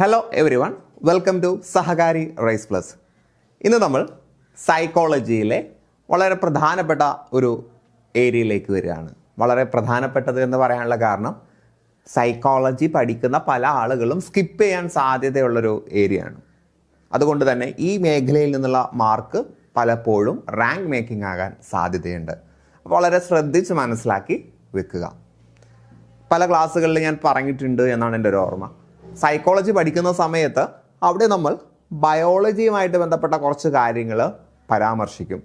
Hello everyone, welcome to Sahakari Rise Plus. ഇന്ന് നമ്മൾ സൈക്കോളജിയിലെ വളരെ പ്രധാനപ്പെട്ട ഒരു ഏരിയയിലേക്ക് വരികയാണ്. വളരെ പ്രധാനപ്പെട്ടത് എന്ന് പറയാനുള്ള കാരണം സൈക്കോളജി പഠിക്കുന്ന പല ആളുകളും സ്കിപ്പ് ചെയ്യാൻ സാധ്യതയുള്ളൊരു ഏരിയയാണ്. അതുകൊണ്ട് തന്നെ ഈ മേഖലയിൽ നിന്നുള്ള മാർക്ക് പലപ്പോഴും റാങ്ക് മേക്കിംഗ് ആകാൻ സാധ്യതയുണ്ട്. വളരെ ശ്രദ്ധിച്ച് മനസ്സിലാക്കി വെക്കുക. പല ക്ലാസ്സുകളിൽ ഞാൻ പറഞ്ഞിട്ടുണ്ട് എന്നാണ് എൻ്റെ ഒരു ഓർമ്മ. സൈക്കോളജി പഠിക്കുന്ന സമയത്ത് അവിടെ നമ്മൾ ബയോളജിയുമായിട്ട് ബന്ധപ്പെട്ട കുറച്ച് കാര്യങ്ങൾ പരാമർശിക്കും.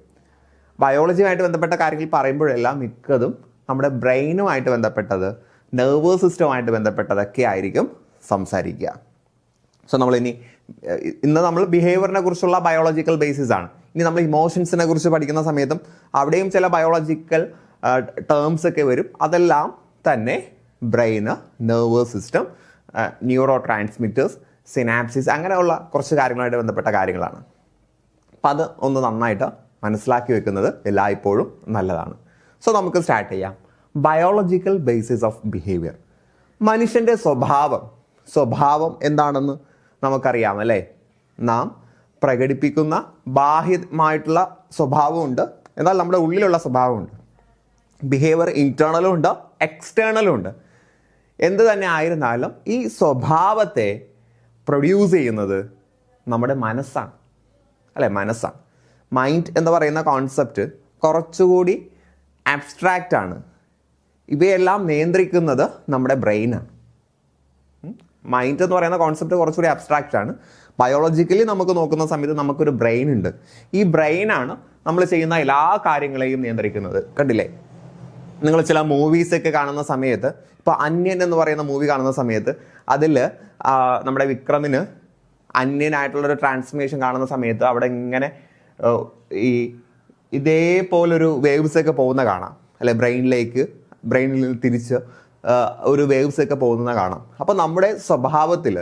ബയോളജിയുമായിട്ട് ബന്ധപ്പെട്ട കാര്യങ്ങൾ പറയുമ്പോഴെല്ലാം മിക്കതും നമ്മുടെ ബ്രെയിനുമായിട്ട് ബന്ധപ്പെട്ടത്, നെർവസ് സിസ്റ്റവുമായിട്ട് ബന്ധപ്പെട്ടതൊക്കെ ആയിരിക്കും സംസാരിക്കുക. സോ ഇന്ന് നമ്മൾ ബിഹേവിയറിനെ കുറിച്ചുള്ള ബയോളജിക്കൽ ബേസിസ് ആണ്. ഇനി നമ്മൾ ഇമോഷൻസിനെ കുറിച്ച് പഠിക്കുന്ന സമയത്തും അവിടെയും ചില ബയോളജിക്കൽ ടേംസ് ഒക്കെ വരും. അതെല്ലാം തന്നെ ബ്രെയിന്, nervous system, neurotransmitters, synapses, അങ്ങനെയുള്ള കുറച്ച് കാര്യങ്ങളുമായിട്ട് ബന്ധപ്പെട്ട കാര്യങ്ങളാണ്. അപ്പം അത് ഒന്ന് നന്നായിട്ട് മനസ്സിലാക്കി വെക്കുന്നത് എല്ലായ്പ്പോഴും നല്ലതാണ്. സോ നമുക്ക് സ്റ്റാർട്ട് ചെയ്യാം. Biological basis of behaviour. മനുഷ്യൻ്റെ സ്വഭാവം എന്താണെന്ന് നമുക്കറിയാം അല്ലേ? നാം പ്രകടിപ്പിക്കുന്ന ബാഹ്യമായിട്ടുള്ള സ്വഭാവമുണ്ട്, എന്നാൽ നമ്മുടെ ഉള്ളിലുള്ള സ്വഭാവമുണ്ട്. ബിഹേവിയർ ഇൻറ്റേർണലും ഉണ്ട്, എക്സ്റ്റേണലും ഉണ്ട്. എന്ത് തന്നെ ആയിരുന്നാലും ഈ സ്വഭാവത്തെ പ്രൊഡ്യൂസ് ചെയ്യുന്നത് നമ്മുടെ മനസ്സാണ് അല്ലേ? മനസ്സാണ്. മൈൻഡ് എന്ന് പറയുന്ന കോൺസെപ്റ്റ് കുറച്ചുകൂടി ആബ്സ്ട്രാക്റ്റ് ആണ്. ഇവയെല്ലാം നിയന്ത്രിക്കുന്നത് നമ്മുടെ ബ്രെയിനാണ്. മൈൻഡ് എന്ന് പറയുന്ന കോൺസെപ്റ്റ് കുറച്ചുകൂടി അബ്സ്ട്രാക്റ്റ് ആണ്. ബയോളജിക്കലി നമുക്ക് നോക്കുന്ന സമയത്ത് നമുക്കൊരു ബ്രെയിൻ ഉണ്ട്. ഈ ബ്രെയിനാണ് നമ്മൾ ചെയ്യുന്ന എല്ലാ കാര്യങ്ങളെയും നിയന്ത്രിക്കുന്നത്. കണ്ടില്ലേ? നിങ്ങൾ ചില മൂവീസൊക്കെ കാണുന്ന സമയത്ത്, ഇപ്പോൾ അന്യൻ എന്ന് പറയുന്ന മൂവി കാണുന്ന സമയത്ത് അതിൽ നമ്മുടെ വിക്രമിന് അന്യനായിട്ടുള്ളൊരു ട്രാൻസ്ഫർമേഷൻ കാണുന്ന സമയത്ത് അവിടെ ഇങ്ങനെ ഇതേപോലൊരു വേവ്സ് ഒക്കെ പോകുന്ന കാണാം അല്ലെ? ബ്രെയിനിൽ തിരിച്ച് ഒരു വേവ്സ് ഒക്കെ പോകുന്ന കാണാം. അപ്പോൾ നമ്മുടെ സ്വഭാവത്തിൽ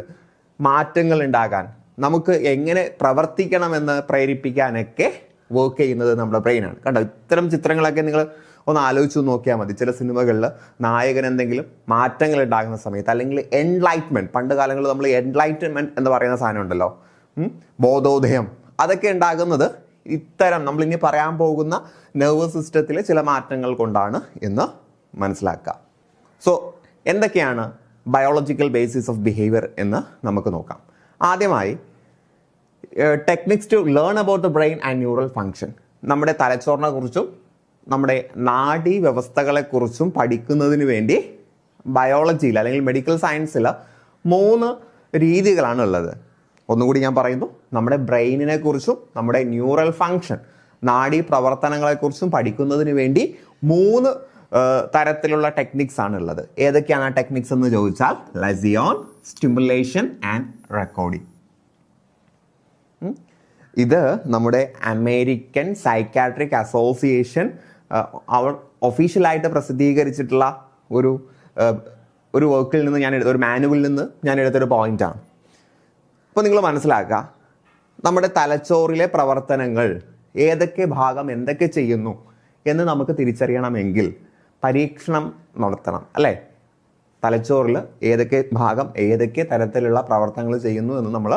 മാറ്റങ്ങൾ ഉണ്ടാകാൻ, നമുക്ക് എങ്ങനെ പ്രവർത്തിക്കണമെന്ന് പ്രേരിപ്പിക്കാനൊക്കെ വർക്ക് ചെയ്യുന്നത് നമ്മുടെ ബ്രെയിനാണ്. കണ്ടോ? ഇത്തരം ചിത്രങ്ങളൊക്കെ നിങ്ങൾ ഒന്ന് ആലോചിച്ച് നോക്കിയാൽ മതി. ചില സിനിമകളിൽ നായകൻ എന്തെങ്കിലും മാറ്റങ്ങൾ ഉണ്ടാകുന്ന സമയത്ത്, അല്ലെങ്കിൽ എൻലൈറ്റ്മെൻറ്റ്, പണ്ട് കാലങ്ങളിൽ നമ്മൾ എൻലൈറ്റ്മെൻറ്റ് എന്ന് പറയുന്ന സാധനം ഉണ്ടല്ലോ, ബോധോദയം, അതൊക്കെ ഉണ്ടാകുന്നത് ഇത്തരം നമ്മളിനി പറയാൻ പോകുന്ന നെർവസ് സിസ്റ്റത്തിലെ ചില മാറ്റങ്ങൾ കൊണ്ടാണ് എന്ന് മനസ്സിലാക്കുക. സോ എന്തൊക്കെയാണ് ബയോളജിക്കൽ ബേസിസ് ഓഫ് ബിഹേവിയർ എന്ന് നമുക്ക് നോക്കാം. ആദ്യമായി techniques to learn about the brain and neural function. നമ്മുടെ തലച്ചോറിനെ കുറിച്ചും നമ്മുടെ നാഡീ വ്യവസ്ഥകളെക്കുറിച്ചും പഠിക്കുന്നതിന് വേണ്ടി ബയോളജിയിൽ അല്ലെങ്കിൽ മെഡിക്കൽ സയൻസിൽ 3 രീതികളാണ് ഉള്ളത്. ഒന്നുകൂടി ഞാൻ പറയുന്നു, നമ്മുടെ ബ്രെയിനിനെ കുറിച്ചും നമ്മുടെ ന്യൂറൽ ഫങ്ഷൻ, നാഡീ പ്രവർത്തനങ്ങളെക്കുറിച്ചും പഠിക്കുന്നതിന് വേണ്ടി 3 തരത്തിലുള്ള ടെക്നിക്സ് ആണ് ഉള്ളത്. ഏതൊക്കെയാണ് ആ ടെക്നിക്സ് എന്ന് ചോദിച്ചാൽ, ലെസിയോൺ, സ്റ്റിമുലേഷൻ ആൻഡ് റെക്കോർഡിംഗ്. ഇത് നമ്മുടെ അമേരിക്കൻ സൈക്കാട്രിക് അസോസിയേഷൻ അവർ ഒഫീഷ്യലായിട്ട് പ്രസിദ്ധീകരിച്ചിട്ടുള്ള ഒരു വർക്കിൽ നിന്ന് ഒരു മാനുവലിൽ നിന്ന് ഞാൻ എടുത്തൊരു പോയിന്റാണ്. അപ്പോൾ നിങ്ങൾ മനസ്സിലാക്കുക, നമ്മുടെ തലച്ചോറിലെ പ്രവർത്തനങ്ങൾ ഏതൊക്കെ ഭാഗം എന്തൊക്കെ ചെയ്യുന്നു എന്ന് നമുക്ക് തിരിച്ചറിയണമെങ്കിൽ പരീക്ഷണം നടത്തണം അല്ലേ? തലച്ചോറിൽ ഏതൊക്കെ ഭാഗം ഏതൊക്കെ തരത്തിലുള്ള പ്രവർത്തനങ്ങൾ ചെയ്യുന്നു എന്ന് നമ്മൾ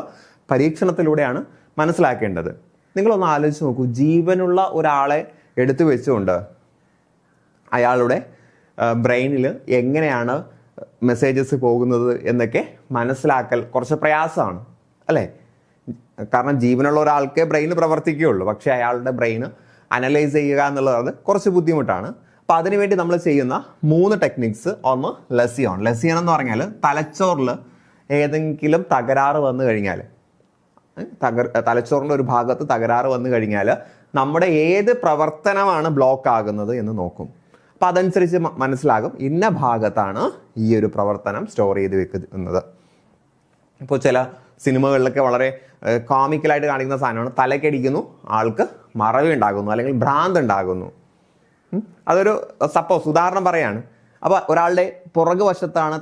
പരീക്ഷണത്തിലൂടെയാണ് മനസ്സിലാക്കേണ്ടത്. നിങ്ങളൊന്ന് ആലോചിച്ച് നോക്കൂ, ജീവനുള്ള ഒരാളെ എടുത്തു വെച്ചുകൊണ്ട് അയാളുടെ ബ്രെയിനിൽ എങ്ങനെയാണ് മെസ്സേജസ് പോകുന്നത് എന്നൊക്കെ മനസ്സിലാക്കൽ കുറച്ച് പ്രയാസമാണ് അല്ലേ? കാരണം ജീവനുള്ള ഒരാൾക്കേ ബ്രെയിന് പ്രവർത്തിക്കുകയുള്ളൂ. പക്ഷേ അയാളുടെ ബ്രെയിന് അനലൈസ് ചെയ്യുക എന്നുള്ളത് കുറച്ച് ബുദ്ധിമുട്ടാണ്. അപ്പോൾ അതിനുവേണ്ടി നമ്മൾ ചെയ്യുന്ന 3 ടെക്നിക്സ്. ഒന്ന് ലെസിയോൺ. ലെസിയോൺ എന്ന് പറഞ്ഞാൽ തലച്ചോറിൽ ഏതെങ്കിലും തകരാറ് വന്നു കഴിഞ്ഞാൽ, തലച്ചോറിൻ്റെ ഒരു ഭാഗത്ത് തകരാറ് വന്നു കഴിഞ്ഞാൽ നമ്മുടെ ഏത് പ്രവർത്തനമാണ് ബ്ലോക്ക് ആകുന്നത് എന്ന് നോക്കും. അപ്പം അതനുസരിച്ച് മനസ്സിലാകും ഇന്ന ഭാഗത്താണ് ഈ ഒരു പ്രവർത്തനം സ്റ്റോർ ചെയ്ത് വെക്കുന്നത്. ഇപ്പോൾ ചില സിനിമകളിലൊക്കെ വളരെ കോമിക്കലായിട്ട് കാണിക്കുന്ന സാധനമാണ്, തലക്കടിക്കുന്നു, ആൾക്ക് മറവി ഉണ്ടാകുന്നു അല്ലെങ്കിൽ ഭ്രാന്ത് ഉണ്ടാകുന്നു. അതൊരു ഉദാഹരണം പറയാണ്. അപ്പോൾ ഒരാളുടെ പുറകു വശത്താണ്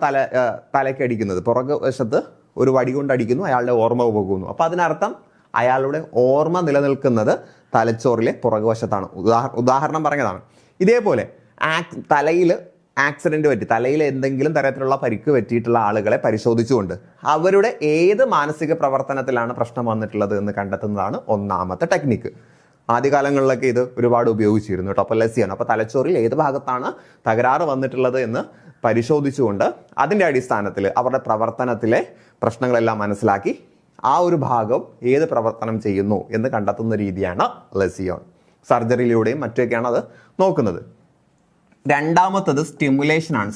തലക്കടിക്കുന്നത്, പുറകു വശത്ത് ഒരു വടി കൊണ്ട് അടിക്കുന്നു, അയാളുടെ ഓർമ്മ പോകുന്നു. അപ്പോൾ അതിനർത്ഥം അയാളുടെ ഓർമ്മ നിലനിൽക്കുന്നത് തലച്ചോറിലെ പുറകുവശത്താണ്. ഉദാഹരണം പറഞ്ഞതാണ്. ഇതേപോലെ തലയിൽ ആക്സിഡൻറ്റ് പറ്റി തലയിൽ എന്തെങ്കിലും തരത്തിലുള്ള പരിക്ക് പറ്റിയിട്ടുള്ള ആളുകളെ പരിശോധിച്ചുകൊണ്ട് അവരുടെ ഏത് മാനസിക പ്രവർത്തനത്തിലാണ് പ്രശ്നം വന്നിട്ടുള്ളത് എന്ന് കണ്ടെത്തുന്നതാണ് ഒന്നാമത്തെ ടെക്നിക്ക്. ആദ്യകാലങ്ങളിലൊക്കെ ഇത് ഒരുപാട് ഉപയോഗിച്ചിരുന്നു കേട്ടോ. അപ്പോൾ ലെസിയാണ്, അപ്പോൾ തലച്ചോറിൽ ഏത് ഭാഗത്താണ് തകരാറ് വന്നിട്ടുള്ളത് എന്ന് പരിശോധിച്ചുകൊണ്ട് അതിൻ്റെ അടിസ്ഥാനത്തിൽ അവരുടെ പ്രവർത്തനത്തിലെ പ്രശ്നങ്ങളെല്ലാം മനസ്സിലാക്കി ആ ഒരു ഭാഗം ഏത് പ്രവർത്തനം ചെയ്യുന്നു എന്ന് കണ്ടെത്തുന്ന രീതിയാണ് ലെസിയോൺ. സർജറിയിലൂടെയും മറ്റൊക്കെയാണ് അത് നോക്കുന്നത്. രണ്ടാമത്തത് സ്റ്റിമുലേഷനാണ്.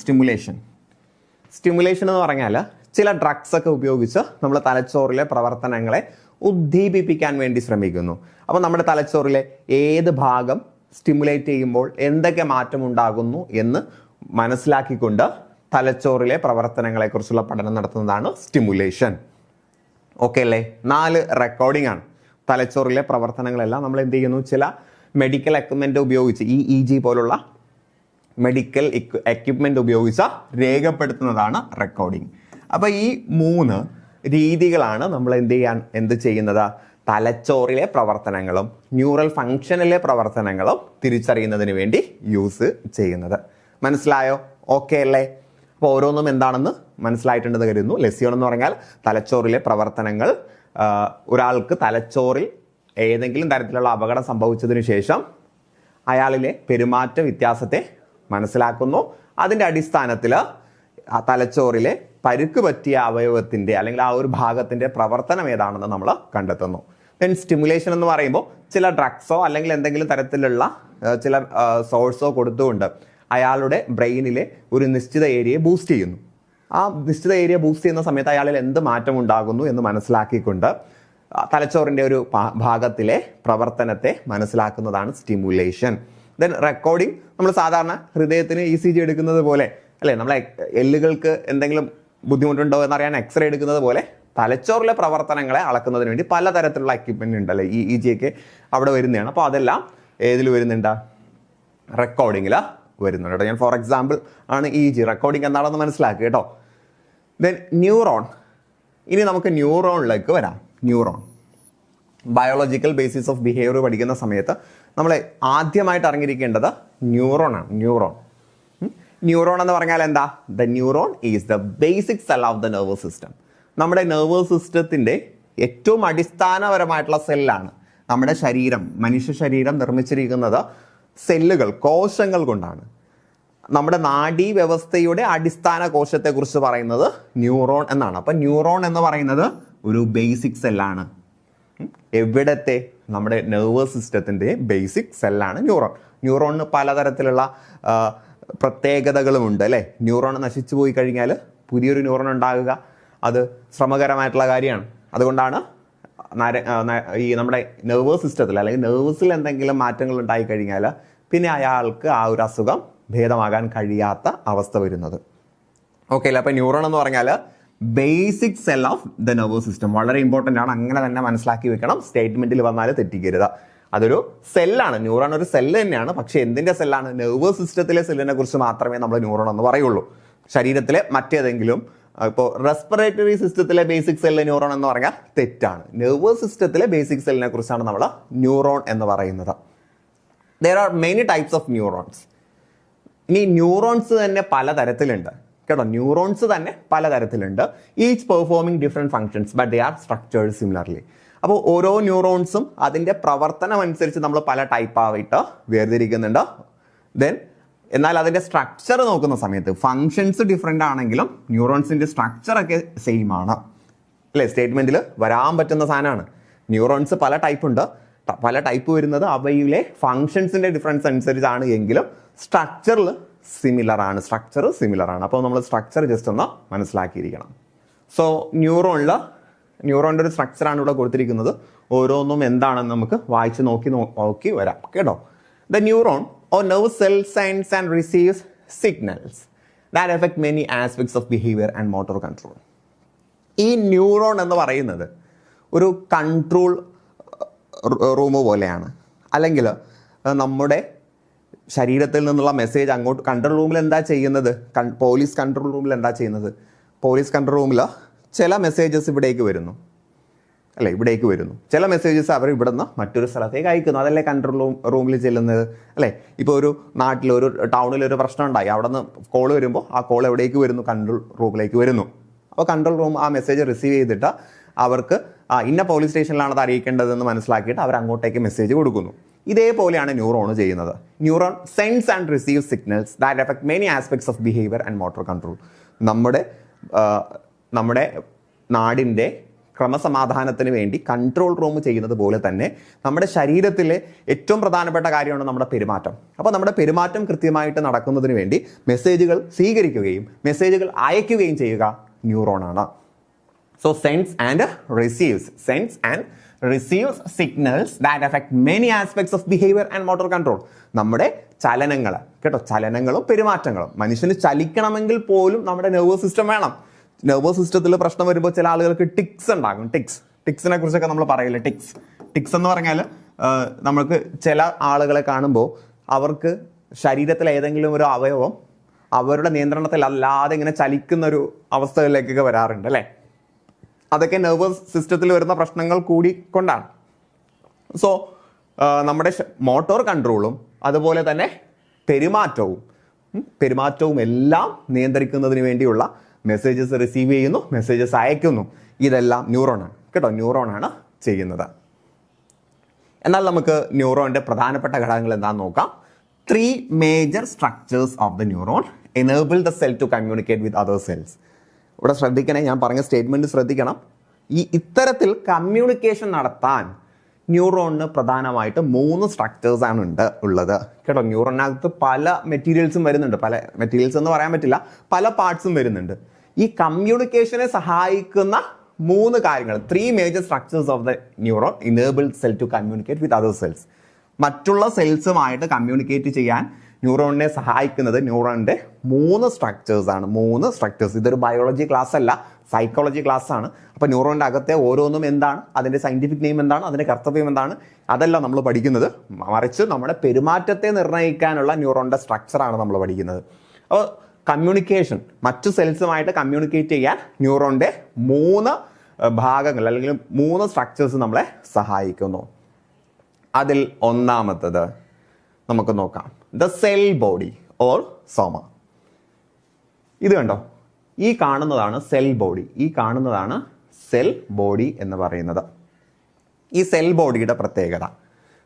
സ്റ്റിമുലേഷൻ എന്ന് പറഞ്ഞാൽ ചില ഡ്രഗ്സ് ഒക്കെ ഉപയോഗിച്ച് നമ്മൾ തലച്ചോറിലെ പ്രവർത്തനങ്ങളെ ഉദ്ദീപിപ്പിക്കാൻ വേണ്ടി ശ്രമിക്കുന്നു. അപ്പോൾ നമ്മുടെ തലച്ചോറിലെ ഏത് ഭാഗം സ്റ്റിമുലേറ്റ് ചെയ്യുമ്പോൾ എന്തൊക്കെ മാറ്റം ഉണ്ടാകുന്നു എന്ന് മനസ്സിലാക്കിക്കൊണ്ട് തലച്ചോറിലെ പ്രവർത്തനങ്ങളെക്കുറിച്ചുള്ള പഠനം നടത്തുന്നതാണ് സ്റ്റിമുലേഷൻ. ഓക്കെ അല്ലേ? 4 റെക്കോർഡിംഗ് ആണ്. തലച്ചോറിലെ പ്രവർത്തനങ്ങളെല്ലാം നമ്മൾ എന്ത് ചെയ്യുന്നു, ചില മെഡിക്കൽ എക്യുപ്മെൻ്റ് ഉപയോഗിച്ച് EEG പോലുള്ള മെഡിക്കൽ എക്യുപ്മെൻ്റ് ഉപയോഗിച്ച് രേഖപ്പെടുത്തുന്നതാണ് റെക്കോർഡിംഗ്. അപ്പോൾ ഈ 3 രീതികളാണ് നമ്മൾ എന്ത് ചെയ്യുന്നത്, തലച്ചോറിലെ പ്രവർത്തനങ്ങളും ന്യൂറൽ ഫങ്ഷനിലെ പ്രവർത്തനങ്ങളും തിരിച്ചറിയുന്നതിന് വേണ്ടി യൂസ് ചെയ്യുന്നത്. മനസ്സിലായോ? ഓക്കെ അല്ലേ? അപ്പോൾ ഓരോന്നും എന്താണെന്ന് മനസ്സിലായിട്ടുണ്ടെന്ന് കരുതുന്നു. ലെസിയോൺ എന്ന് പറഞ്ഞാൽ തലച്ചോറിലെ പ്രവർത്തനങ്ങൾ. ഒരാൾക്ക് തലച്ചോറിൽ ഏതെങ്കിലും തരത്തിലുള്ള അപകടം സംഭവിച്ചതിന് ശേഷം അയാളിലെ പെരുമാറ്റ വ്യത്യാസത്തെ മനസ്സിലാക്കുന്നു. അതിൻ്റെ അടിസ്ഥാനത്തിൽ ആ തലച്ചോറിലെ പരുക്ക് പറ്റിയ അവയവത്തിൻ്റെ അല്ലെങ്കിൽ ആ ഒരു ഭാഗത്തിൻ്റെ പ്രവർത്തനം ഏതാണെന്ന് നമ്മൾ കണ്ടെത്തുന്നു. ദെൻ സ്റ്റിമുലേഷൻ എന്ന് പറയുമ്പോൾ ചില ഡ്രഗ്സോ അല്ലെങ്കിൽ എന്തെങ്കിലും തരത്തിലുള്ള ചില സോഴ്സോ കൊടുത്തുകൊണ്ട് അയാളുടെ ബ്രെയിനിലെ ഒരു നിശ്ചിത ഏരിയയെ ബൂസ്റ്റ് ചെയ്യുന്നു. ആ നിശ്ചിത ഏരിയ ബൂസ്റ്റ് ചെയ്യുന്ന സമയത്ത് അയാളിൽ എന്ത് മാറ്റം ഉണ്ടാകുന്നു എന്ന് മനസ്സിലാക്കിക്കൊണ്ട് തലച്ചോറിൻ്റെ ഒരു ഭാഗത്തിലെ പ്രവർത്തനത്തെ മനസ്സിലാക്കുന്നതാണ് സ്റ്റിമുലേഷൻ. ദെൻ റെക്കോർഡിംഗ്, നമ്മൾ സാധാരണ ഹൃദയത്തിന് ECG എടുക്കുന്നത് പോലെ അല്ലേ, നമ്മളെ എല്ലുകൾക്ക് എന്തെങ്കിലും ബുദ്ധിമുട്ടുണ്ടോ എന്നറിയാൻ എക്സ്റേ എടുക്കുന്നത് പോലെ തലച്ചോറിലെ പ്രവർത്തനങ്ങളെ അളക്കുന്നതിന് വേണ്ടി പലതരത്തിലുള്ള എക്യുപ്മെൻറ്റ് ഉണ്ടല്ലേ, EEG ഒക്കെ അവിടെ വരുന്നതാണ്. അപ്പോൾ അതെല്ലാം ഏതിൽ വരുന്നുണ്ട്, റെക്കോർഡിങ്ങിൽ വരുന്നുണ്ട് കേട്ടോ. ഞാൻ ഫോർ എക്സാമ്പിൾ ആണ് EEG. റെക്കോർഡിംഗ് എന്താണെന്ന് മനസ്സിലാക്കുക കേട്ടോ. Then neuron. ഇനി നമുക്ക് ന്യൂറോണിലേക്ക് വരാം. Neuron biological basis of behaviour പഠിക്കുന്ന സമയത്ത് നമ്മൾ ആദ്യമായിട്ട് അറിഞ്ഞിരിക്കേണ്ടത് ന്യൂറോണാണ്. ന്യൂറോൺ എന്ന് പറഞ്ഞാൽ എന്താ? The neuron is the basic cell of the nervous system. നമ്മുടെ നെർവസ് സിസ്റ്റത്തിൻ്റെ ഏറ്റവും അടിസ്ഥാനപരമായിട്ടുള്ള സെല്ലാണ്. നമ്മുടെ മനുഷ്യ ശരീരം നിർമ്മിച്ചിരിക്കുന്നത് സെല്ലുകൾ, കോശങ്ങൾ കൊണ്ടാണ്. നമ്മുടെ നാഡീ വ്യവസ്ഥയുടെ അടിസ്ഥാന കോശത്തെക്കുറിച്ച് പറയുന്നത് ന്യൂറോൺ എന്നാണ്. അപ്പം ന്യൂറോൺ എന്ന് പറയുന്നത് ഒരു ബേസിക് സെല്ലാണ്. എവിടത്തെ? നമ്മുടെ നെർവസ് സിസ്റ്റത്തിൻ്റെ ബേസിക് സെല്ലാണ് ന്യൂറോൺ. ന്യൂറോണിന് പലതരത്തിലുള്ള പ്രത്യേകതകളുമുണ്ട് അല്ലേ. ന്യൂറോൺ നശിച്ചു പോയി കഴിഞ്ഞാൽ പുതിയൊരു ന്യൂറോൺ ഉണ്ടാകുക അത് ശ്രമകരമായിട്ടുള്ള കാര്യമാണ്. അതുകൊണ്ടാണ് ഈ നമ്മുടെ നെർവസ് സിസ്റ്റത്തിൽ അല്ലെങ്കിൽ നെർവസിൽ എന്തെങ്കിലും മാറ്റങ്ങൾ ഉണ്ടായി കഴിഞ്ഞാൽ പിന്നെ അയാൾക്ക് ആ ഒരു അസുഖം ഭേദമാകാൻ കഴിയാത്ത അവസ്ഥ വരുന്നത്. ഓക്കെ അല്ലേ? അപ്പോൾ ന്യൂറോൺ എന്ന് പറഞ്ഞാൽ basic cell of the nervous system. വളരെ ഇമ്പോർട്ടൻ്റ് ആണ്, അങ്ങനെ തന്നെ മനസ്സിലാക്കി വെക്കണം. സ്റ്റേറ്റ്മെൻറ്റിൽ വന്നാൽ തെറ്റിക്കരുത്. അതൊരു സെല്ലാണ്. ന്യൂറോൺ ഒരു സെല്ല് തന്നെയാണ്. പക്ഷേ എന്തിൻ്റെ സെല്ലാണ്? നെർവസ് സിസ്റ്റത്തിലെ സെല്ലിനെ കുറിച്ച് മാത്രമേ നമ്മൾ ന്യൂറോൺ എന്ന് പറയുള്ളൂ. ശരീരത്തിലെ മറ്റേതെങ്കിലും ഇപ്പോൾ റെസ്പിറേറ്ററി സിസ്റ്റത്തിലെ ബേസിക് സെല്ല് ന്യൂറോൺ എന്ന് പറഞ്ഞാൽ തെറ്റാണ്. നെർവസ് സിസ്റ്റത്തിലെ ബേസിക് സെല്ലിനെ കുറിച്ചാണ് നമ്മൾ ന്യൂറോൺ എന്ന് പറയുന്നത്. There are many types of neurons. ഇനി ന്യൂറോൺസ് തന്നെ പലതരത്തിലുണ്ട് കേട്ടോ. ന്യൂറോൺസ് തന്നെ പലതരത്തിലുണ്ട്. Each performing different functions but they are structured similarly. അപ്പോൾ ഓരോ ന്യൂറോൺസും അതിൻ്റെ പ്രവർത്തനം അനുസരിച്ച് നമ്മൾ പല ടൈപ്പായിട്ട് വേർതിരിക്കുന്നുണ്ട്. ദെൻ എന്നാൽ അതിൻ്റെ സ്ട്രക്ചർ നോക്കുന്ന സമയത്ത് ഫങ്ഷൻസ് ഡിഫറെൻ്റ് ആണെങ്കിലും ന്യൂറോൺസിൻ്റെ സ്ട്രക്ചറൊക്കെ സെയിം ആണ് അല്ലേ. സ്റ്റേറ്റ്മെൻറ്റിൽ വരാൻ പറ്റുന്ന സാധനമാണ്. ന്യൂറോൺസ് പല ടൈപ്പ് ഉണ്ട്. പല ടൈപ്പ് വരുന്നത് അവയിലെ ഫങ്ഷൻസിൻ്റെ ഡിഫറൻസ് അനുസരിച്ചാണ് എങ്കിലും സ്ട്രക്ചർ സിമിലർ ആണ്. അപ്പോൾ നമ്മൾ സ്ട്രക്ചർ ജസ്റ്റ് ഒന്ന് മനസ്സിലാക്കിയിരിക്കണം. സോ ന്യൂറോണിൻ്റെ ഒരു സ്ട്രക്ചറാണ് ഇവിടെ കൊടുത്തിരിക്കുന്നത്. ഓരോന്നും എന്താണെന്ന് നമുക്ക് വായിച്ച് നോക്കി വരാം കേട്ടോ. The neuron or nerve cell sends and receives signals that affect many aspects of behavior and motor control. ഈ ന്യൂറോൺ എന്ന് പറയുന്നത് ഒരു കൺട്രോൾ റൂം പോലെയാണ്. അല്ലെങ്കിൽ നമ്മുടെ ശരീരത്തിൽ നിന്നുള്ള മെസ്സേജ് അങ്ങോട്ട് കൺട്രോൾ റൂമിൽ എന്താ ചെയ്യുന്നത്? പോലീസ് കൺട്രോൾ റൂമിൽ എന്താ ചെയ്യുന്നത്? പോലീസ് കൺട്രോൾ റൂമിൽ ചില മെസ്സേജസ് ഇവിടേക്ക് വരുന്നു. അല്ലേ, ഇവിടേക്ക് വരുന്നു. ചില മെസ്സേജസ് അവർ ഇവിടെ നിന്ന് മറ്റൊരു സ്ഥലത്തേക്ക് അയക്കുന്നു. അതല്ലേ കൺട്രോൾ റൂമിൽ ചെല്ലുന്നത്, അല്ലേ? ഇപ്പോൾ ഒരു നാട്ടിൽ, ഒരു ടൗണിലൊരു പ്രശ്നം ഉണ്ടായി, അവിടെ നിന്ന് കോൾ വരുമ്പോൾ ആ കോൾ എവിടേക്ക് വരുന്നു? കൺട്രോൾ റൂമിലേക്ക് വരുന്നു. അപ്പോൾ കൺട്രോൾ റൂം ആ മെസ്സേജ് റിസീവ് ചെയ്തിട്ട് അവർക്ക് ഇന്ന പോലീസ് സ്റ്റേഷനിലാണ് അത് അറിയിക്കേണ്ടതെന്ന് മനസ്സിലാക്കിയിട്ട് അവർ അങ്ങോട്ടേക്ക് മെസ്സേജ് കൊടുക്കുന്നു. ഇതേപോലെയാണ് ന്യൂറോൺ ചെയ്യുന്നത്. Neuron sense and receive signals that effect many aspects of behaviour and motor control. നമ്മുടെ നാടിൻ്റെ ക്രമസമാധാനത്തിന് വേണ്ടി കൺട്രോൾ റൂം ചെയ്യുന്നത് പോലെ തന്നെ നമ്മുടെ ശരീരത്തിലെ ഏറ്റവും പ്രധാനപ്പെട്ട കാര്യമാണ് നമ്മുടെ പെരുമാറ്റം. അപ്പോൾ നമ്മുടെ പെരുമാറ്റം കൃത്യമായിട്ട് നടക്കുന്നതിന് വേണ്ടി മെസ്സേജുകൾ സ്വീകരിക്കുകയും മെസ്സേജുകൾ അയക്കുകയും ചെയ്യുക ന്യൂറോണാണ്. So sense and receives signals that affect many aspects of behaviour and motor control. നമ്മുടെ ചലനങ്ങൾ കേട്ടോ, ചലനങ്ങളും പെരുമാറ്റങ്ങളും. മനുഷ്യന് ചലിക്കണമെങ്കിൽ പോലും നമ്മുടെ നെർവസ് സിസ്റ്റം വേണം. നെർവസ് സിസ്റ്റത്തിൽ പ്രശ്നം വരുമ്പോൾ ചില ആളുകൾക്ക് ടിക്സ് ഉണ്ടാകും. ടിക്സിനെ കുറിച്ചൊക്കെ നമ്മൾ പറയില്ലേ, ടിക്സ് എന്ന് പറഞ്ഞാൽ നമുക്ക് ചില ആളുകളെ കാണുമ്പോൾ അവർക്ക് ശരീരത്തിലെ ഏതെങ്കിലും ഒരു അവയവം അവരുടെ നിയന്ത്രണത്തിൽ അല്ലാതെ ഇങ്ങനെ ചലിക്കുന്ന ഒരു അവസ്ഥയിലേക്കൊക്കെ വരാറുണ്ട്, അല്ലേ? അതൊക്കെ നെർവസ് സിസ്റ്റത്തിൽ വരുന്ന പ്രശ്നങ്ങൾ കൂടി കൊണ്ടാണ്. സോ നമ്മുടെ മോട്ടോർ കൺട്രോളും അതുപോലെ തന്നെ പെരുമാറ്റവും എല്ലാം നിയന്ത്രിക്കുന്നതിന് വേണ്ടിയുള്ള മെസ്സേജസ് റിസീവ് ചെയ്യുന്നു, മെസ്സേജസ് അയക്കുന്നു. ഇതെല്ലാം ന്യൂറോണാണ് കേട്ടോ, ന്യൂറോണാണ് ചെയ്യുന്നത്. എന്നാൽ നമുക്ക് ന്യൂറോണിൻ്റെ പ്രധാനപ്പെട്ട ഘടകങ്ങൾ എന്താണെന്ന് നോക്കാം. 3 major structures of the neuron enable the cell to communicate with other cells. ഇവിടെ ശ്രദ്ധിക്കണേ, ഞാൻ പറഞ്ഞ സ്റ്റേറ്റ്മെൻറ്റ് ശ്രദ്ധിക്കണം. ഇത്തരത്തിൽ കമ്മ്യൂണിക്കേഷൻ നടത്താൻ ന്യൂറോണിന് പ്രധാനമായിട്ട് 3 സ്ട്രക്ചേഴ്സാണ് ഉള്ളത് കേട്ടോ. ന്യൂറോണിനകത്ത് പല മെറ്റീരിയൽസും വരുന്നുണ്ട്, പല മെറ്റീരിയൽസ് എന്ന് പറയാൻ പറ്റില്ല, പല പാർട്സും വരുന്നുണ്ട്. ഈ കമ്മ്യൂണിക്കേഷനെ സഹായിക്കുന്ന 3 കാര്യങ്ങൾ, 3 major structures of the neuron enable cell to communicate with other cells. മറ്റുള്ള സെൽസുമായിട്ട് കമ്മ്യൂണിക്കേറ്റ് ചെയ്യാൻ ന്യൂറോണിനെ സഹായിക്കുന്നത് ന്യൂറോണിൻ്റെ 3 സ്ട്രക്ചേഴ്സാണ്. 3 സ്ട്രക്ചേഴ്സ്. ഇതൊരു ബയോളജി ക്ലാസ് അല്ല, സൈക്കോളജി ക്ലാസ് ആണ്. അപ്പോൾ ന്യൂറോണിൻ്റെ അകത്തെ ഓരോന്നും എന്താണ്, അതിൻ്റെ സയൻറ്റിഫിക് നെയിം എന്താണ്, അതിൻ്റെ കർത്തവ്യം എന്താണ്, അതല്ല നമ്മൾ പഠിക്കുന്നത്. മറിച്ച് നമ്മുടെ പെരുമാറ്റത്തെ നിർണ്ണയിക്കാനുള്ള ന്യൂറോണിൻ്റെ സ്ട്രക്ചറാണ് നമ്മൾ പഠിക്കുന്നത്. അപ്പോൾ കമ്മ്യൂണിക്കേഷൻ, മറ്റു സെൽസുമായിട്ട് കമ്മ്യൂണിക്കേറ്റ് ചെയ്യാൻ ന്യൂറോണിൻ്റെ 3 ഭാഗങ്ങൾ അല്ലെങ്കിൽ 3 സ്ട്രക്ചേഴ്സ് നമ്മളെ സഹായിക്കുന്നു. അതിൽ ഒന്നാമത്തത് നമുക്ക് നോക്കാം, ദ സെൽ ബോഡി ഓർ സോമ. ഇത് കണ്ടോ, ഈ കാണുന്നതാണ് സെൽ ബോഡി. ഈ കാണുന്നതാണ് സെൽ ബോഡി എന്ന് പറയുന്നത്. ഈ സെൽ ബോഡിയുടെ പ്രത്യേകത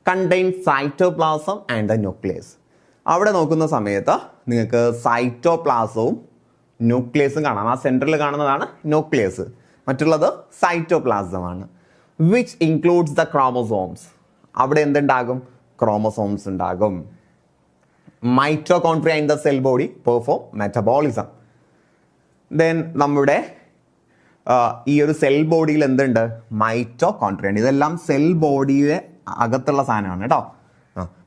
contain cytoplasm and the nucleus. അവിടെ നോക്കുന്ന സമയത്ത് നിങ്ങൾക്ക് സൈറ്റോപ്ലാസവും ന്യൂക്ലിയസും കാണാം. ആ സെൻറ്ററിൽ കാണുന്നതാണ് ന്യൂക്ലിയസ്, മറ്റുള്ളത് സൈറ്റോപ്ലാസമാണ്. Which includes the chromosomes. അവിടെ എന്തുണ്ടാകും? ക്രോമോസോംസ് ഉണ്ടാകും. Mitochondria in the cell body perform metabolism. Then നമ്മുടെ ഈ ഒരു സെൽ ബോഡിയിൽ എന്തുണ്ട്? മൈറ്റോകോൺട്രിയ. ഇതെല്ലാം സെൽ ബോഡിയിലെ അകത്തുള്ള സാധനമാണ് കേട്ടോ.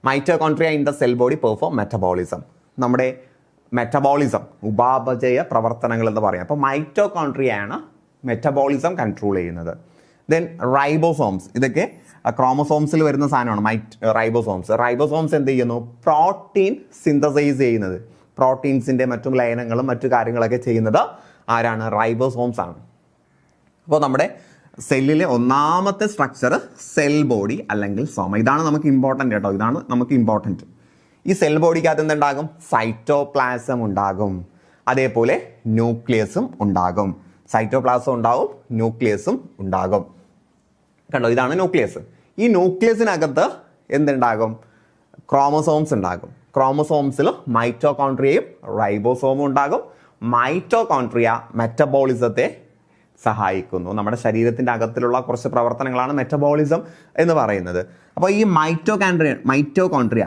Mitochondria in the cell body perform metabolism. നമ്മുടെ മെറ്റബോളിസം, ഉപാപചയ പ്രവർത്തനങ്ങൾ എന്ന് പറയാം. അപ്പോൾ മൈറ്റോകോൺട്രിയയാണ് മെറ്റബോളിസം കൺട്രോൾ ചെയ്യുന്നത്. ദെൻ റൈബോസോംസ്, ഇതൊക്കെ ക്രോമസോംസിൽ വരുന്ന സാധനമാണ് റൈബോസോംസ് എന്ത് ചെയ്യുന്നു? പ്രോട്ടീൻ സിന്തസൈസ് ചെയ്യുന്നത്. പ്രോട്ടീൻസിൻ്റെ മറ്റും ലയനങ്ങളും മറ്റു കാര്യങ്ങളൊക്കെ ചെയ്യുന്നത് ആരാണ്? റൈബോസോംസ് ആണ്. അപ്പോൾ നമ്മുടെ സെല്ലിലെ ഒന്നാമത്തെ സ്ട്രക്ചർ സെൽ ബോഡി അല്ലെങ്കിൽ സോമ. ഇതാണ് നമുക്ക് ഇമ്പോർട്ടൻ്റ് കേട്ടോ, ഇതാണ് നമുക്ക് ഇമ്പോർട്ടൻറ്റ്. ഈ സെൽ ബോഡിക്കകത്ത് എന്തുണ്ടാകും? സൈറ്റോപ്ലാസം ഉണ്ടാകും, അതേപോലെ ന്യൂക്ലിയസും ഉണ്ടാകും. സൈറ്റോപ്ലാസം ഉണ്ടാവും, ന്യൂക്ലിയസും ഉണ്ടാകും. കണ്ടോ, ഇതാണ് ന്യൂക്ലിയസ്. ഈ ന്യൂക്ലിയസിനകത്ത് എന്തുണ്ടാകും? ക്രോമസോംസ് ഉണ്ടാകും. ക്രോമസോംസിൽ മൈറ്റോകോൺട്രിയയും റൈബോസോമും ഉണ്ടാകും. മൈറ്റോകോൺട്രിയ മെറ്റബോളിസത്തെ സഹായിക്കുന്നു. നമ്മുടെ ശരീരത്തിൻ്റെ അകത്തിലുള്ള കുറച്ച് പ്രവർത്തനങ്ങളാണ് മെറ്റബോളിസം എന്ന് പറയുന്നത്. അപ്പോൾ ഈ മൈറ്റോകോൺട്രിയ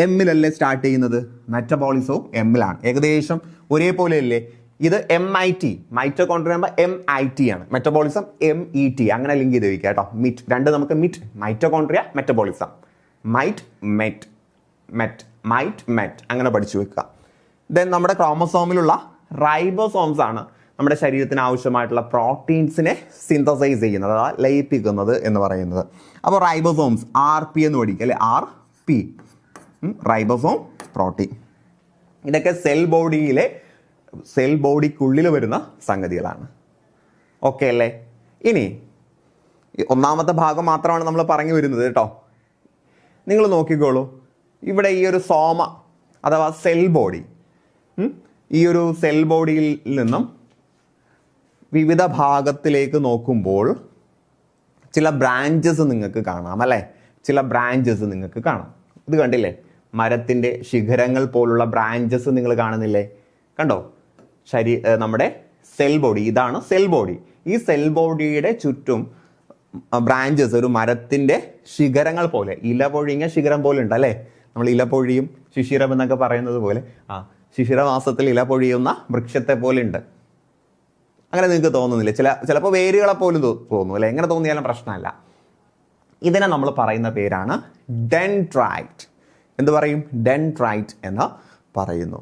എമ്മിലല്ലേ സ്റ്റാർട്ട് ചെയ്യുന്നത്? മെറ്റബോളിസവും എമ്മിലാണ്. ഏകദേശം ഒരേപോലെയല്ലേ? ഇത് MIT, മൈറ്റോകോൺട്രിയ MIT ആണ്, മെറ്റബോളിസം MET. അങ്ങനെ ലിങ്ക് ചെയ്ത് വയ്ക്കുക കേട്ടോ. രണ്ട് നമുക്ക് മൈറ്റോകോൺട്രിയ മെറ്റബോളിസം, മെറ്റ് അങ്ങനെ പഠിച്ചു വെക്കുക. ദെൻ നമ്മുടെ ക്രോമസോമിലുള്ള റൈബോസോംസ് ആണ് നമ്മുടെ ശരീരത്തിന് ആവശ്യമായിട്ടുള്ള പ്രോട്ടീൻസിനെ സിന്തസൈസ് ചെയ്യുന്നത്, അതായത് ലയിപ്പിക്കുന്നത് എന്ന് പറയുന്നത്. അപ്പോൾ റൈബോസോംസ് RP എന്ന് പഠിക്കുക അല്ലെ, RP, റൈബോസോം പ്രോട്ടീൻ. ഇതൊക്കെ സെൽ ബോഡിക്കുള്ളിൽ വരുന്ന സംഗതികളാണ്. ഓക്കെ അല്ലേ? ഇനി ഒന്നാമത്തെ ഭാഗം മാത്രമാണ് നമ്മൾ പറഞ്ഞു വരുന്നത് കേട്ടോ. നിങ്ങൾ നോക്കിക്കോളൂ, ഇവിടെ ഈ ഒരു സോമ അഥവാ സെൽ ബോഡി, ഈ ഒരു സെൽ ബോഡിയിൽ നിന്നും വിവിധ ഭാഗത്തിലേക്ക് നോക്കുമ്പോൾ ചില ബ്രാഞ്ചസ് നിങ്ങൾക്ക് കാണാം അല്ലേ? ചില ബ്രാഞ്ചസ് നിങ്ങൾക്ക് കാണാം. ഇത് കണ്ടില്ലേ? മരത്തിൻ്റെ ശിഖരങ്ങൾ പോലുള്ള ബ്രാഞ്ചസ് നിങ്ങൾ കാണുന്നില്ലേ? കണ്ടോ? നമ്മുടെ സെൽ ബോഡി, ഇതാണ് സെൽ ബോഡി. ഈ സെൽ ബോഡിയുടെ ചുറ്റും ബ്രാഞ്ചസ് ഒരു മരത്തിൻ്റെ ശിഖരങ്ങൾ പോലെ, ഇല പൊഴിഞ്ഞ ശിഖരം പോലെ ഉണ്ട് അല്ലേ? നമ്മൾ ഇല പൊഴിയും ശിശിരം എന്നൊക്കെ പറയുന്നത് പോലെ ശിശിരമാസത്തിൽ ഇല പൊഴിയുന്ന വൃക്ഷത്തെ പോലെ ഉണ്ട്. അങ്ങനെ നിങ്ങൾക്ക് തോന്നുന്നില്ല? ചിലപ്പോൾ വേരുകളെ പോലും തോന്നും അല്ലേ? എങ്ങനെ തോന്നിയാലും പ്രശ്നമല്ല. ഇതിനെ നമ്മൾ പറയുന്ന പേരാണ് ഡെൻഡ്രൈറ്റ്. എന്ത് പറയും? ഡെൻഡ്രൈറ്റ് എന്ന് പറയുന്നു.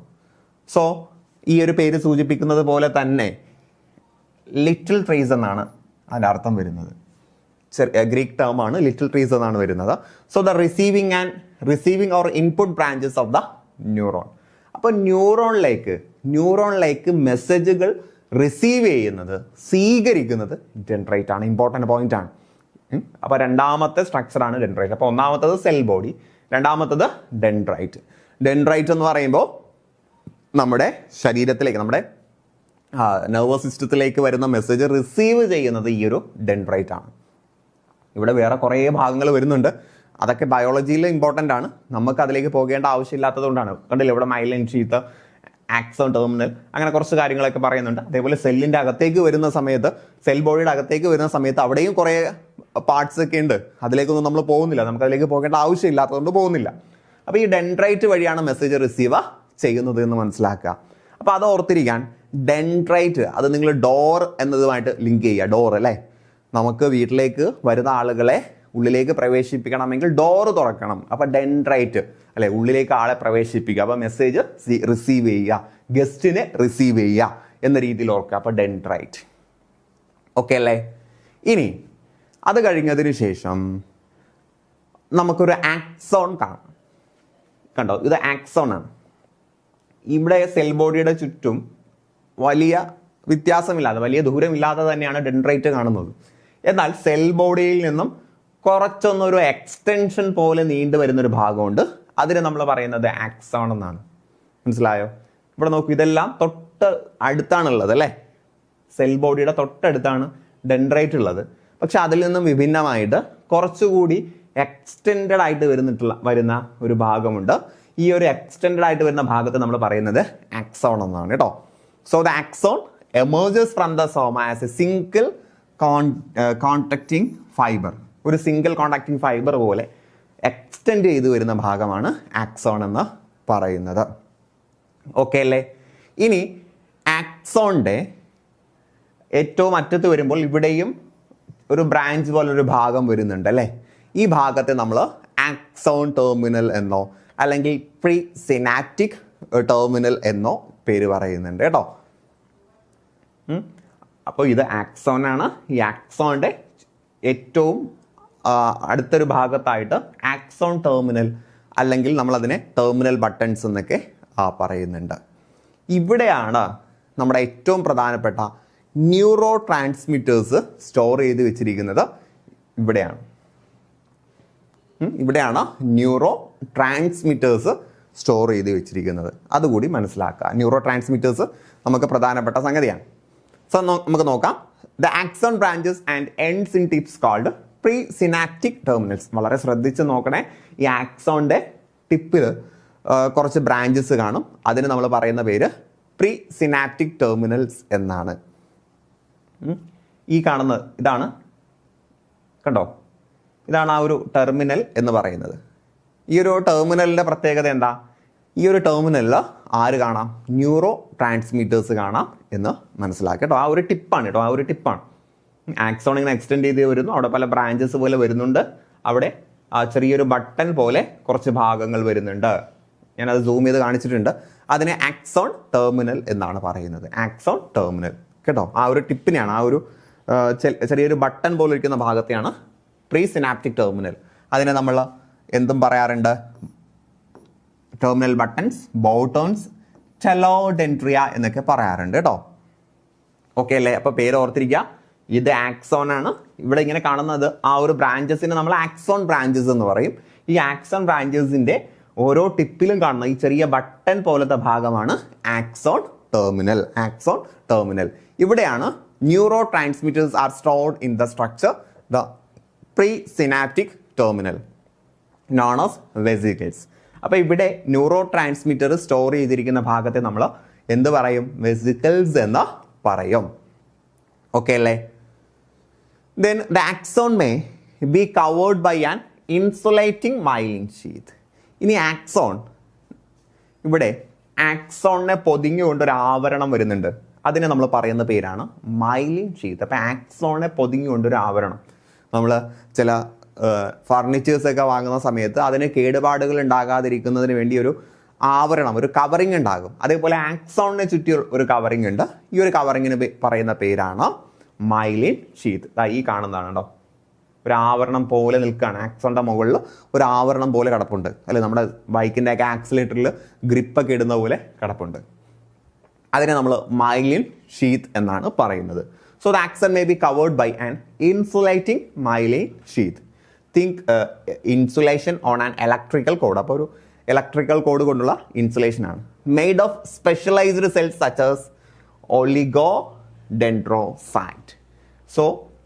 സോ ഈ ഒരു പേര് സൂചിപ്പിക്കുന്നത് പോലെ തന്നെ ലിറ്റിൽ ട്രീസ് എന്നാണ് അതിൻ്റെ അർത്ഥം വരുന്നത്. ഗ്രീക്ക് ടേം ആണ്, ലിറ്റിൽ ട്രീസ് എന്നാണ് വരുന്നത്. So the receiving or input branches of the neuron. അപ്പോൾ ന്യൂറോണിലേക്ക് മെസ്സേജുകൾ റിസീവ് ചെയ്യുന്നത്, സ്വീകരിക്കുന്നത് ഡെൻഡ്രൈറ്റ് ആണ്. ഇമ്പോർട്ടൻ്റ് പോയിന്റ് ആണ്. അപ്പോൾ രണ്ടാമത്തെ സ്ട്രക്ചറാണ് ഡെൻഡ്രൈറ്റ്. അപ്പോൾ ഒന്നാമത്തത് സെൽ ബോഡി, രണ്ടാമത്തത് ഡെൻഡ്രൈറ്റ്. ഡെൻഡ്രൈറ്റ് എന്ന് പറയുമ്പോൾ നമ്മുടെ ശരീരത്തിലേക്ക്, നമ്മുടെ നെർവസ് സിസ്റ്റത്തിലേക്ക് വരുന്ന മെസ്സേജ് റിസീവ് ചെയ്യുന്നത് ഈ ഒരു ഡെൻഡ്രൈറ്റ് ആണ്. ഇവിടെ വേറെ കുറേ ഭാഗങ്ങൾ വരുന്നുണ്ട്, അതൊക്കെ ബയോളജിയിൽ ഇമ്പോർട്ടൻ്റ് ആണ്. നമുക്ക് അതിലേക്ക് പോകേണ്ട ആവശ്യമില്ലാത്തത് കൊണ്ടാണ്. കണ്ടില്ല, ഇവിടെ മൈലിൻ ഷീത്ത്, ആക്സോൺ ടെർമിനൽ, അങ്ങനെ കുറച്ച് കാര്യങ്ങളൊക്കെ പറയുന്നുണ്ട്. അതേപോലെ സെല്ലിൻ്റെ അകത്തേക്ക് വരുന്ന സമയത്ത്, സെൽ ബോഡിയുടെ അകത്തേക്ക് വരുന്ന സമയത്ത് അവിടെയും കുറേ പാർട്സ് ഒക്കെ ഉണ്ട്. അതിലേക്കൊന്നും നമ്മൾ പോകുന്നില്ല, നമുക്ക് അതിലേക്ക് പോകേണ്ട ആവശ്യമില്ലാത്തതുകൊണ്ട് പോകുന്നില്ല. അപ്പോൾ ഈ ഡെൻഡ്രൈറ്റ് വഴിയാണ് മെസ്സേജ് റിസീവ് ചെയ്യുന്നത് എന്ന് മനസ്സിലാക്കുക. അപ്പോൾ അത് ഓർത്തിരിക്കാൻ, ഡെൻഡ്രൈറ്റ് അത് നിങ്ങൾ ഡോർ എന്നതുമായിട്ട് ലിങ്ക് ചെയ്യുക. ഡോർ അല്ലേ? നമുക്ക് വീട്ടിലേക്ക് വരുന്ന ആളുകളെ ഉള്ളിലേക്ക് പ്രവേശിപ്പിക്കണമെങ്കിൽ ഡോറ് തുറക്കണം. അപ്പോൾ ഡെൻഡ്രൈറ്റ് അല്ലെ, ഉള്ളിലേക്ക് ആളെ പ്രവേശിപ്പിക്കുക. അപ്പോൾ മെസ്സേജ് റിസീവ് ചെയ്യുക, ഗസ്റ്റിനെ റിസീവ് ചെയ്യുക എന്ന രീതിയിൽ ഓർക്കുക. അപ്പോൾ ഡെൻഡ്രൈറ്റ്. ഓക്കെ അല്ലേ? ഇനി അത് കഴിഞ്ഞതിന് ശേഷം നമുക്കൊരു ആക്സോൺ കാണാം. കണ്ടോ? ഇത് ആക്സോൺ ആണ്. ഇവിടെ സെൽ ബോഡിയുടെ ചുറ്റും വലിയ വ്യത്യാസമില്ലാതെ, വലിയ ദൂരമില്ലാതെ തന്നെയാണ് ഡെൻഡ്രൈറ്റ് കാണുന്നത്. എന്നാൽ സെൽ ബോഡിയിൽ നിന്നും കുറച്ചൊന്നൊരു എക്സ്റ്റൻഷൻ പോലെ നീണ്ടു വരുന്നൊരു ഭാഗമുണ്ട്. അതിന് നമ്മൾ പറയുന്നത് ആക്സോൺ എന്നാണ്. മനസ്സിലായോ? ഇവിടെ നോക്കൂ, ഇതെല്ലാം തൊട്ട് അടുത്താണുള്ളത് അല്ലേ? സെൽ ബോഡിയുടെ തൊട്ടടുത്താണ് ഡെൻഡ്രൈറ്റ് ഉള്ളത്. പക്ഷെ അതിൽ നിന്നും വിഭിന്നമായിട്ട് കുറച്ചുകൂടി എക്സ്റ്റെൻഡഡ് ആയിട്ട് വരുന്ന ഒരു ഭാഗമുണ്ട്. ഈ ഒരു എക്സ്റ്റെൻഡഡ് ആയിട്ട് വരുന്ന ഭാഗത്ത് നമ്മൾ പറയുന്നത് ആക്സോൺ എന്നാണ് കേട്ടോ. So the axon emerges from the Soma as A single contacting fibre. ഒരു സിംഗിൾ കോൺടാക്റ്റിംഗ് ഫൈബർ പോലെ എക്സ്റ്റെൻഡ് ചെയ്ത് വരുന്ന ഭാഗമാണ് ആക്സോൺ എന്ന് പറയുന്നത്. ഓക്കെ അല്ലേ? ഇനി ആക്സോണിൻ്റെ ഏറ്റവും അറ്റത്ത് വരുമ്പോൾ ഇവിടെയും ഒരു ബ്രാഞ്ച് പോലൊരു ഭാഗം വരുന്നുണ്ട് അല്ലേ? ഈ ഭാഗത്തെ നമ്മൾ ആക്സോൺ ടെർമിനൽ എന്നോ അല്ലെങ്കിൽ പ്രീ സിനാപ്റ്റിക് ടെർമിനൽ എന്നോ പേര് പറയുന്നുണ്ട് കേട്ടോ. അപ്പോൾ ഇത് ആക്സോൺ ആണ്. ഈ ആക്സോണിൻ്റെ ഏറ്റവും അടുത്തൊരു ഭാഗത്തായിട്ട് ആക്സോൺ ടെർമിനൽ, അല്ലെങ്കിൽ നമ്മളതിനെ ടെർമിനൽ ബട്ടൺസ് എന്നൊക്കെ പറയുന്നുണ്ട്. ഇവിടെയാണ് നമ്മുടെ ഏറ്റവും പ്രധാനപ്പെട്ട ന്യൂറോ ട്രാൻസ്മിറ്റേഴ്സ് സ്റ്റോർ ചെയ്ത് വെച്ചിരിക്കുന്നത്. ഇവിടെയാണ് ന്യൂറോ ട്രാൻസ്മിറ്റേഴ്സ് സ്റ്റോർ ചെയ്ത് വെച്ചിരിക്കുന്നത്. അതുകൂടി മനസ്സിലാക്കുക. ന്യൂറോ ട്രാൻസ്മിറ്റേഴ്സ് നമുക്ക് പ്രധാനപ്പെട്ട സംഗതിയാണ്. സോ നമുക്ക് നോക്കാം. The axon branches and ends in tips called pre synaptic terminals. വളരെ ശ്രദ്ധിച്ച് നോക്കണേ. ഈ ആക്സോണിൻ്റെ ടിപ്പിൽ കുറച്ച് ബ്രാഞ്ചസ് കാണും. അതിന് നമ്മൾ പറയുന്ന പേര് പ്രീ സിനാപ്റ്റിക് ടെർമിനൽസ് എന്നാണ്. ഈ കാണുന്നത് ഇതാണ്, കണ്ടോ? ഇതാണ് ആ ഒരു ടെർമിനൽ എന്ന് പറയുന്നത്. ഈ ഒരു ടെർമിനലിൻ്റെ പ്രത്യേകത എന്താ? ഈ ഒരു ടെർമിനലിൽ ആര് കാണാം? ന്യൂറോ ട്രാൻസ്മിറ്റേഴ്സ് കാണാം എന്ന് മനസ്സിലാക്കുക കേട്ടോ. ആ ഒരു ടിപ്പാണ് കേട്ടോ, ആ ഒരു ടിപ്പാണ്. ആക്സോൺ ഇങ്ങനെ എക്സ്റ്റെൻഡ് ചെയ്ത് വരുന്നു, അവിടെ പല ബ്രാഞ്ചസ് പോലെ വരുന്നുണ്ട്. അവിടെ ആ ചെറിയൊരു ബട്ടൺ പോലെ കുറച്ച് ഭാഗങ്ങൾ വരുന്നുണ്ട്. ഞാനത് സൂം ചെയ്ത് കാണിച്ചിട്ടുണ്ട്. അതിനെ ആക്സോൺ ടെർമിനൽ എന്നാണ് പറയുന്നത്. ആക്സോൺ ടെർമിനൽ കേട്ടോ. ആ ഒരു ടിപ്പിനെയാണ്, ആ ഒരു ചെറിയൊരു ബട്ടൺ പോലെ ഇരിക്കുന്ന ഭാഗത്തെയാണ് പ്രീ സിനാപ്റ്റിക് ടെർമിനൽ. അതിനെ നമ്മൾ എന്തും പറയാറുണ്ട്? ടെർമിനൽ ബട്ടൺസ്, ബോട്ടോൺസ്, ടെലോഡെൻഡ്രിയ എന്നൊക്കെ പറയാറുണ്ട് കേട്ടോ. ഓക്കെ അല്ലേ? അപ്പോൾ പേര് ഓർത്തിരിക്കുക. ഇത് ആക്സോൺ ആണ്. ഇവിടെ ഇങ്ങനെ കാണുന്നത് ആ ഒരു ബ്രാഞ്ചസിനെ നമ്മൾ ആക്സോൺ ബ്രാഞ്ചസ് എന്ന് പറയും. ഈ ആക്സോൺ ബ്രാഞ്ചസിന്റെ ഓരോ ടിപ്പിലും കാണുന്ന ഈ ചെറിയ ബട്ടൺ പോലത്തെ ഭാഗമാണ് ആക്സോൺ ടെർമിനൽ. Axon terminal. ഇവിടെയാണ് neurotransmitters are stored in the structure the presynaptic terminal known of vesicles. അപ്പോൾ ഇവിടെ ന്യൂറോ ട്രാൻസ്മിറ്റർ സ്റ്റോർ ചെയ്തിരിക്കുന്ന ഭാഗത്തെ നമ്മൾ എന്ത് പറയും? വെസിക്കിൾസ് എന്ന് പറയും. ഓക്കെ അല്ലേ? Then the axon may be covered by an insulating myelin sheath. ഇനി ആക്സോൺ, ഇവിടെ ആക്സോണിനെ പൊതിഞ്ഞുകൊണ്ട് ഒരു ആവരണം വരുന്നുണ്ട്. അതിനെ നമ്മൾ പറയുന്ന പേരാണ് മൈലിൻ ഷീത്ത്. അപ്പം ആക്സോണിനെ പൊതിഞ്ഞുകൊണ്ട് ഒരു ആവരണം, നമ്മൾ ചില ഫർണിച്ചേഴ്സൊക്കെ വാങ്ങുന്ന സമയത്ത് അതിന് കേടുപാടുകൾ ഉണ്ടാകാതിരിക്കുന്നതിന് വേണ്ടി ഒരു ആവരണം, ഒരു കവറിങ് ഉണ്ടാകും. അതേപോലെ ആക്സോണിനെ ചുറ്റി ഒരു കവറിങ് ഉണ്ട്. ഈ ഒരു കവറിങ്ങിന് പറയുന്ന പേരാണ് മൈലിൻ ഷീത്ത്. ഈ കാണുന്നതാണ് കേട്ടോ, ഒരു ആവരണം പോലെ നിൽക്കുകയാണ്. ആക്സോണിൻ്റെ മുകളിൽ ഒരു ആവരണം പോലെ കിടപ്പുണ്ട് അല്ലെ, നമ്മുടെ ബൈക്കിൻ്റെ ഒക്കെ ആക്സിലേറ്ററിൽ ഗ്രിപ്പൊക്കെ ഇടുന്ന പോലെ കിടപ്പുണ്ട്. അതിനെ നമ്മൾ മൈലിൻ ഷീത്ത് എന്നാണ് പറയുന്നത്. So the axon may be covered by an insulating myelin sheath. Think insulation on an electrical cord. അപ്പോൾ ഒരു ഇലക്ട്രിക്കൽ കോഡ് കൊണ്ടുള്ള ഇൻസുലേഷൻ ആണ്. Made of specialised cells such as oligodendrocyte. So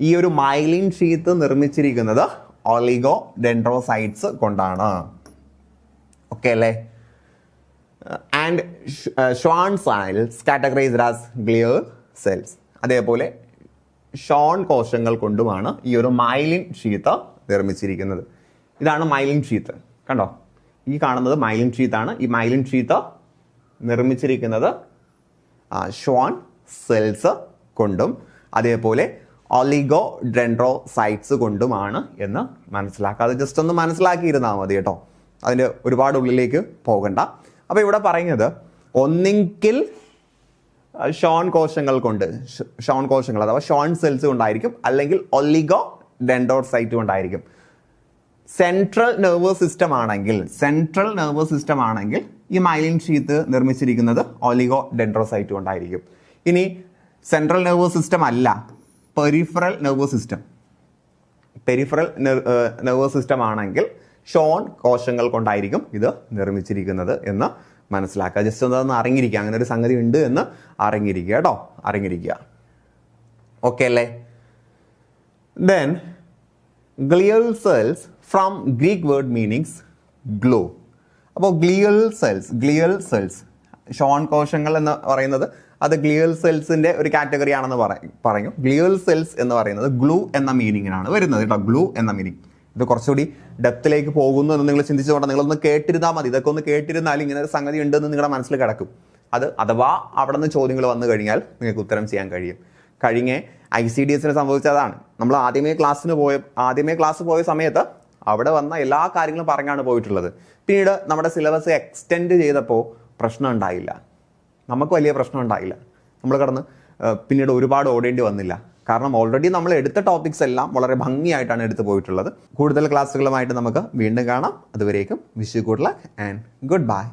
ഈ ഒരു മൈലിൻ ഷീത്ത് നിർമ്മിച്ചിരിക്കുന്നത് oligodendrocytes കൊണ്ടാണ്. Okay അല്ലേ? And Schwann cells categorised as glial cells. അതേപോലെ ഷോൺ കോശങ്ങൾ കൊണ്ടുമാണ് ഈ ഒരു മൈലിൻ ഷീത്ത് നിർമ്മിച്ചിരിക്കുന്നത്. ഇതാണ് മൈലിൻ ഷീത്ത്. കണ്ടോ, ഈ കാണുന്നത് മൈലിൻ ഷീത്താണ്. ഈ മൈലിൻ ഷീത്ത് നിർമ്മിച്ചിരിക്കുന്നത് ഷ്വാൺ സെൽസ് കൊണ്ടും അതേപോലെ ഒളിഗോഡെൻഡ്രോസൈറ്റ്സ് കൊണ്ടുമാണ് എന്ന് മനസ്സിലാക്കുക. അത് ജസ്റ്റ് ഒന്ന് മനസ്സിലാക്കിയിരുന്നാൽ മതി കേട്ടോ, അതിൻ്റെ ഒരുപാട് ഉള്ളിലേക്ക് പോകണ്ട. അപ്പോൾ ഇവിടെ പറയുന്നത് ഒന്നെങ്കിൽ ഷോൺ കോശങ്ങൾ കൊണ്ട്, ഷോൺ കോശങ്ങൾ അഥവാ ഷോൺ സെൽസ് കൊണ്ടായിരിക്കും, അല്ലെങ്കിൽ ഒളിഗോഡെൻഡ്രോസൈറ്റ് കൊണ്ടായിരിക്കും. സെൻട്രൽ നെർവസ് സിസ്റ്റം ആണെങ്കിൽ ഈ മൈലിൻ ഷീത്ത് നിർമ്മിച്ചിരിക്കുന്നത് ഒളിഗോഡെൻഡ്രോസൈറ്റ് കൊണ്ടായിരിക്കും. ഇനി സെൻട്രൽ നെർവസ് സിസ്റ്റം അല്ല, പെരിഫറൽ നെർവസ് സിസ്റ്റം ആണെങ്കിൽ ഷോൺ കോശങ്ങൾ കൊണ്ടായിരിക്കും ഇത് നിർമ്മിച്ചിരിക്കുന്നത് എന്ന് മനസ്സിലാക്കുക. ജസ്റ്റ് ഒന്ന് അറിഞ്ഞിരിക്കുക, അങ്ങനെ ഒരു സംഗതി ഉണ്ട് എന്ന് അറിഞ്ഞിരിക്കുക കേട്ടോ, അറിഞ്ഞിരിക്കുക. ഓക്കെ അല്ലേ? Then glial cells from Greek word meanings glow. അപ്പോൾ ഗ്ലിയൽ സെൽസ് ഷോൺ കോശങ്ങൾ എന്ന് പറയുന്നത് അത് ഗ്ലിയൽ സെൽസിന്റെ ഒരു കാറ്റഗറി ആണെന്ന് പറഞ്ഞു. ഗ്ലിയൽ സെൽസ് എന്ന് പറയുന്നത് ഗ്ലൂ എന്ന മീനിങ്ങിനാണ് വരുന്നത് കേട്ടോ, ഗ്ലൂ എന്ന മീനിങ്. ഇത് കുറച്ചുകൂടി ഡെപ്തിലേക്ക് പോകുന്നു എന്ന് നിങ്ങൾ ചിന്തിച്ചുകൊണ്ട് നിങ്ങളൊന്ന് കേട്ടിരുന്നാൽ മതി. ഇതൊക്കെ ഒന്ന് കേട്ടിരുന്നാൽ ഇങ്ങനെ ഒരു സംഗതി ഉണ്ടെന്ന് നിങ്ങളുടെ മനസ്സിൽ കിടക്കും. അത് അഥവാ അവിടെ നിന്ന് ചോദ്യങ്ങൾ വന്നു കഴിഞ്ഞാൽ നിങ്ങൾക്ക് ഉത്തരം ചെയ്യാൻ കഴിയും. കഴിഞ്ഞ ICDSന് സംഭവിച്ചതാണ്. നമ്മൾ ആദ്യമേ ക്ലാസ് പോയ സമയത്ത് അവിടെ വന്ന എല്ലാ കാര്യങ്ങളും പറഞ്ഞാണ് പോയിട്ടുള്ളത്. പിന്നീട് നമ്മുടെ സിലബസ് എക്സ്റ്റെൻഡ് ചെയ്തപ്പോൾ പ്രശ്നം ഉണ്ടായില്ല, നമുക്ക് വലിയ പ്രശ്നം ഉണ്ടായില്ല. നമ്മൾ കടന്ന് പിന്നീട് ഒരുപാട് ഓടേണ്ടി വന്നില്ല. കാരണം ഓൾറെഡി നമ്മൾ എടുത്ത ടോപ്പിക്സ് എല്ലാം വളരെ ഭംഗിയായിട്ടാണ് എടുത്തു പോയിട്ടുള്ളത്. കൂടുതൽ ക്ലാസ്സുകളുമായിട്ട് നമുക്ക് വീണ്ടും കാണാം. അതുവരേക്കും wish you good luck and good bye.